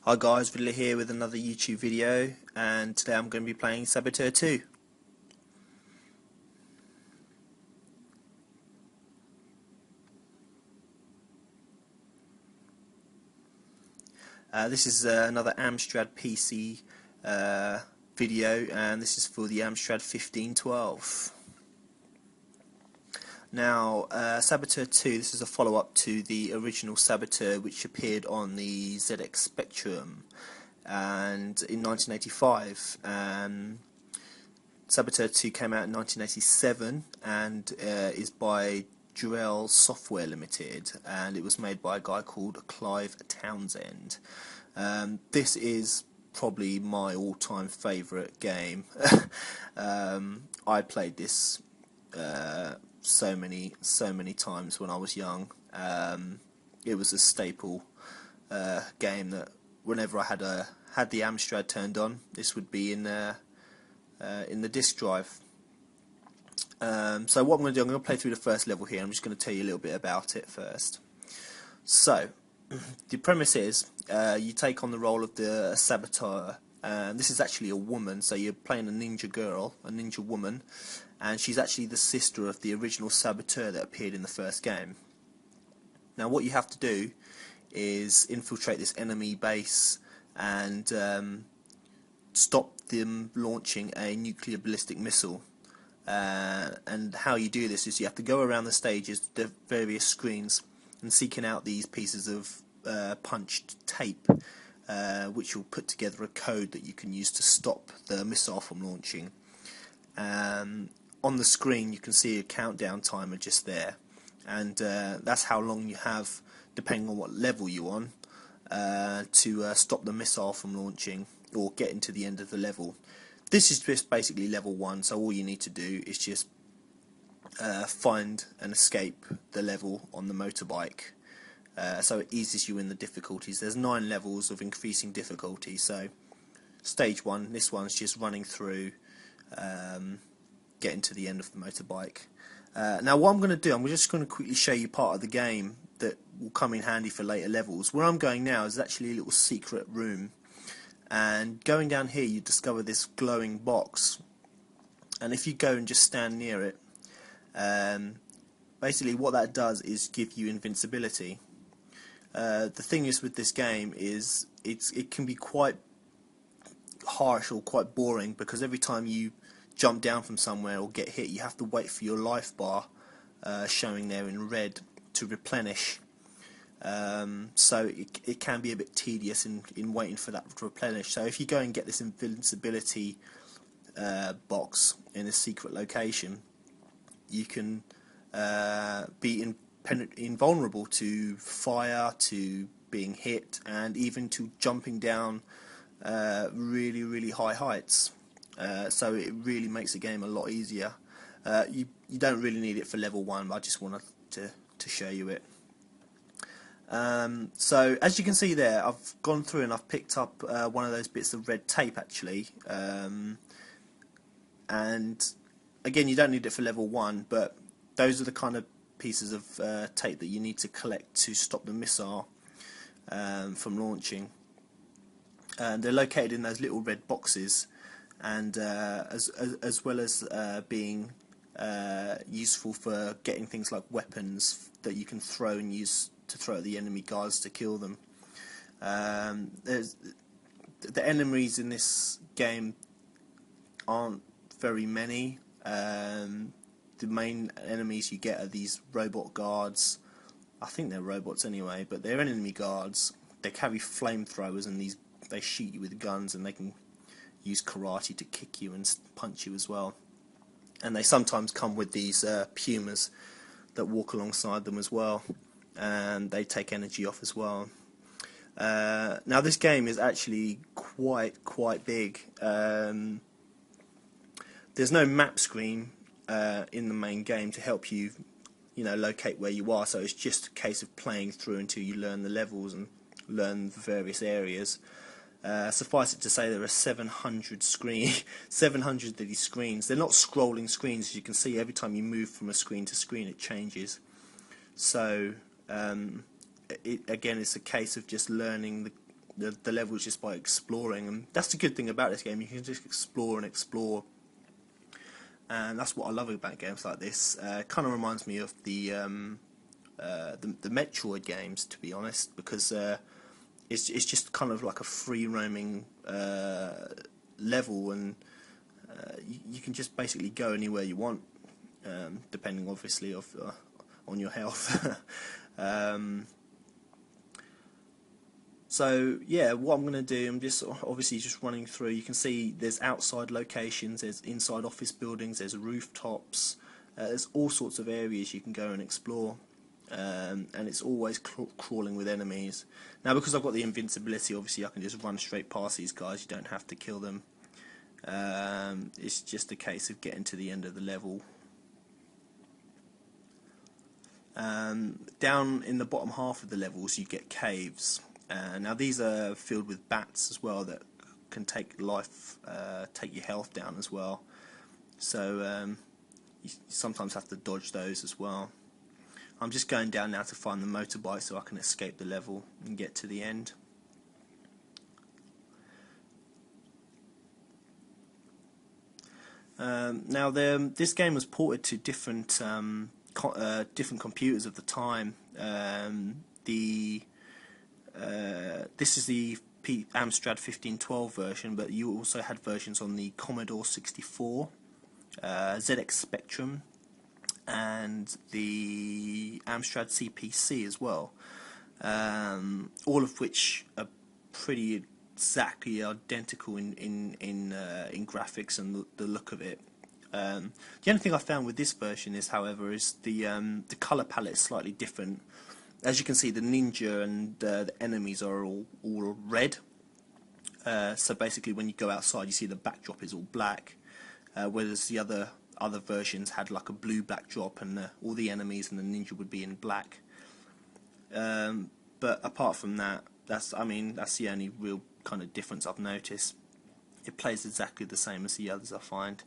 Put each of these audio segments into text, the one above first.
Hi guys, Villa here with another YouTube video, and today I'm going to be playing Saboteur 2. This is another Amstrad PC video, and this is for the Amstrad 1512. Now, Saboteur 2, this is a follow-up to the original Saboteur, which appeared on the ZX Spectrum and in 1985. Saboteur 2 came out in 1987 and is by Durrell Software Limited, and it was made by a guy called Clive Townsend. This is probably my all-time favourite game. I played this so many times when I was young. It was a staple game that whenever I had the Amstrad turned on, this would be in the disk drive. So what I'm going to do, I'm going to play through the first level here. I'm just going to tell you a little bit about it first. So the premise is you take on the role of the Saboteur. This is actually a woman, so you're playing a ninja girl, a ninja woman, and she's actually the sister of the original Saboteur that appeared in the first game. Now what you have to do is infiltrate this enemy base and stop them launching a nuclear ballistic missile. And how you do this is you have to go around the stages, the various screens, and seeking out these pieces of punched tape, which will put together a code that you can use to stop the missile from launching. On the screen you can see a countdown timer just there, and that's how long you have, depending on what level you're on, to stop the missile from launching or getting to the end of the level. This is just basically level 1, so all you need to do is just find and escape the level on the motorbike. So it eases you in the difficulties. There's 9 levels of increasing difficulty, so stage 1, this one's just running through, getting to the end of the motorbike. Now what I'm going to do, I'm just going to quickly show you part of the game that will come in handy for later levels. Where I'm going now is actually a little secret room, and going down here you discover this glowing box, and if you go and just stand near it, basically what that does is give you invincibility. The thing is with this game is it can be quite harsh or quite boring, because every time you jump down from somewhere or get hit, you have to wait for your life bar showing there in red to replenish. So it can be a bit tedious in waiting for that to replenish. So if you go and get this invincibility box in a secret location, you can be invulnerable to fire, to being hit, and even to jumping down really high heights. So it really makes the game a lot easier. You don't really need it for level 1, but I just wanted to show you it. So as you can see there, I've gone through and I've picked up one of those bits of red tape actually, and again you don't need it for level 1, but those are the kind of pieces of tape that you need to collect to stop the missile from launching. They're located in those little red boxes, and as well as being useful for getting things like weapons that you can throw and use to throw at the enemy guards to kill them. The enemies in this game aren't very many. The main enemies you get are these robot guards. I think they're robots anyway, but they're enemy guards. They carry flamethrowers, and they shoot you with guns, and they can use karate to kick you and punch you as well. And they sometimes come with these pumas that walk alongside them as well, and they take energy off as well. Now this game is actually quite big. There's no map screen in the main game to help you, locate where you are. So it's just a case of playing through until you learn the levels and learn the various areas. Suffice it to say, there are 700 of these screens. They're not scrolling screens, as you can see. Every time you move from a screen to screen, it changes. So again, it's a case of just learning the levels just by exploring, and that's the good thing about this game. You can just explore and explore, and that's what I love about games like this. Kind of reminds me of the Metroid games, to be honest, because it's just kind of like a free roaming level, and you can just basically go anywhere you want, depending obviously on your health. So yeah, what I'm going to do, I'm just obviously just running through. You can see there's outside locations, there's inside office buildings, there's rooftops, there's all sorts of areas you can go and explore, and it's always crawling with enemies. Now because I've got the invincibility, obviously I can just run straight past these guys, you don't have to kill them. It's just a case of getting to the end of the level. Down in the bottom half of the levels you get caves. Now these are filled with bats as well that can take your health down as well. So you sometimes have to dodge those as well. I'm just going down now to find the motorbike so I can escape the level and get to the end. Now this game was ported to different computers of the time. This is the Amstrad 1512 version, but you also had versions on the Commodore 64, ZX Spectrum, and the Amstrad CPC as well, all of which are pretty exactly identical in graphics and the look of it. The only thing I found with this version is, however, is the colour palette is slightly different. As you can see, the ninja and the enemies are all red. So basically, when you go outside, you see the backdrop is all black, whereas the other versions had like a blue backdrop, and all the enemies and the ninja would be in black. But apart from that, that's the only real kind of difference I've noticed. It plays exactly the same as the others, I find.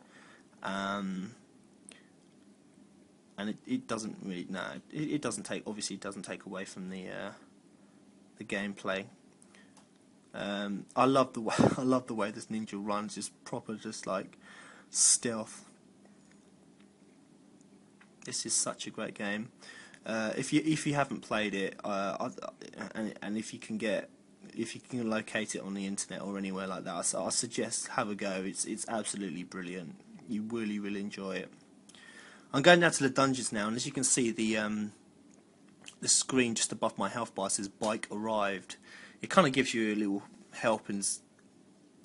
And it doesn't really, it doesn't take, obviously it doesn't take away from the gameplay. I love the way this ninja runs, just proper, just like stealth. This is such a great game. If you haven't played it, and if you can locate it on the internet or anywhere like that, I suggest have a go. It's absolutely brilliant. You really will enjoy it. I'm going down to the dungeons now, and as you can see, the screen just above my health bar says "Bike arrived." It kind of gives you a little help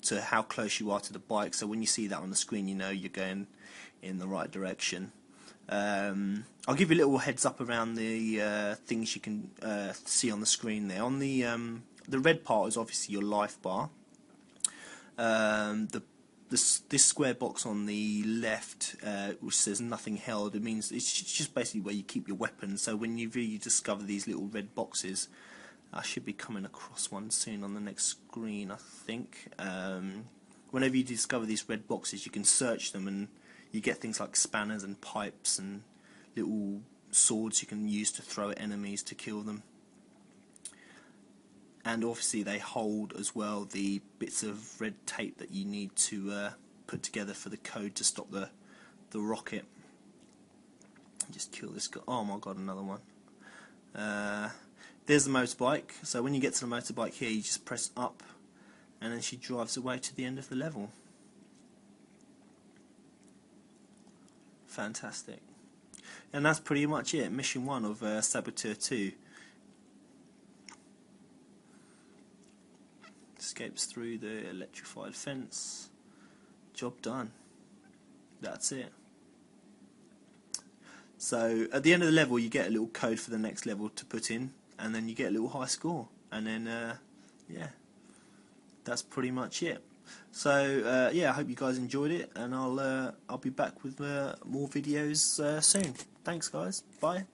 to how close you are to the bike. So when you see that on the screen, you know you're going in the right direction. I'll give you a little heads up around the things you can see on the screen there. On the red part is obviously your life bar. This square box on the left, which says nothing held, it means it's just basically where you keep your weapons. So when you really discover these little red boxes, I should be coming across one soon on the next screen, I think. Whenever you discover these red boxes, you can search them, and you get things like spanners and pipes and little swords you can use to throw at enemies to kill them. And obviously they hold as well the bits of red tape that you need to put together for the code to stop the rocket. Just kill this guy. Oh my god, another one. There's the motorbike. So when you get to the motorbike here, you just press up, and then she drives away to the end of the level. Fantastic. And that's pretty much it. Mission 1 of Saboteur 2. Escapes through the electrified fence. Job done. That's it. So at the end of the level, you get a little code for the next level to put in, and then you get a little high score, and then yeah, that's pretty much it. So yeah, I hope you guys enjoyed it, and I'll be back with more videos soon. Thanks guys, bye.